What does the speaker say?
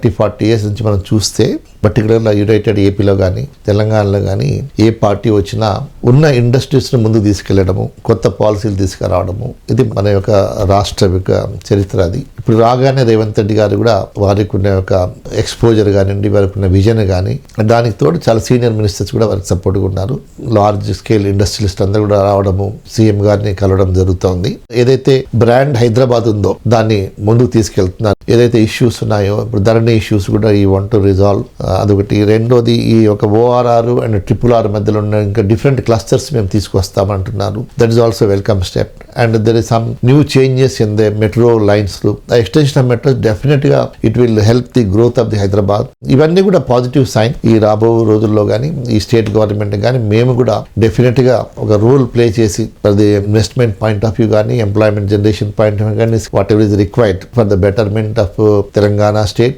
30-40 years నుంచి మనం చూస్తే పర్టికులర్గా యునైటెడ్ ఏపీలో కానీ తెలంగాణలో కానీ ఏ పార్టీ వచ్చినా ఉన్న ఇండస్ట్రీస్ని ముందుకు తీసుకెళ్లడము, కొత్త పాలసీలు తీసుకురావడము, ఇది మన యొక్క రాష్ట్ర యొక్క చరిత్ర. అది ఇప్పుడు రాగానే రేవంత్ రెడ్డి గారు కూడా వారికి ఉన్న యొక్క ఎక్స్పోజర్ కానివ్వండి, వారికి ఉన్న విజన్ కానీ, దానికి తోడు చాలా సీనియర్ మినిస్టర్స్ కూడా వారికి సపోర్ట్గా ఉన్నారు. లార్జ్ స్కేల్ ఇండస్ట్రియలిస్ట్ అందరూ కూడా రావడము, సీఎం గారిని కలవడం జరుగుతోంది. ఏదైతే బ్రాండ్ హైదరాబాద్ ఉందో దాన్ని ముందుకు తీసుకెళ్తున్నారు. ఏదైతే ఇష్యూస్ ఉన్నాయో ఇప్పుడు ధరణి ఇష్యూస్ కూడా ఈ వాంట్ టు రిజాల్వ్, అదొకటి. రెండోది ఈ ఒక ORR అండ్ RRR మధ్యలో ఉన్న ఇంకా డిఫరెంట్ క్లస్టర్స్ మేము తీసుకొస్తామంటున్నారు. That is also welcome step. And there is some new changes in the metro lines. The extension of metro definite గా it will help the growth of the Hyderabad. ఇవన్నీ కూడా positive sign. ఈ రాబో రోజుల్లో కానీ ఈ స్టేట్ గవర్నమెంట్ కానీ మేము కూడా డెఫినెట్ గా ఒక రోల్ ప్లే చేసి for the investment point of view కానీ, employment generation point of view కానీ, whatever is required for the betterment of Telangana state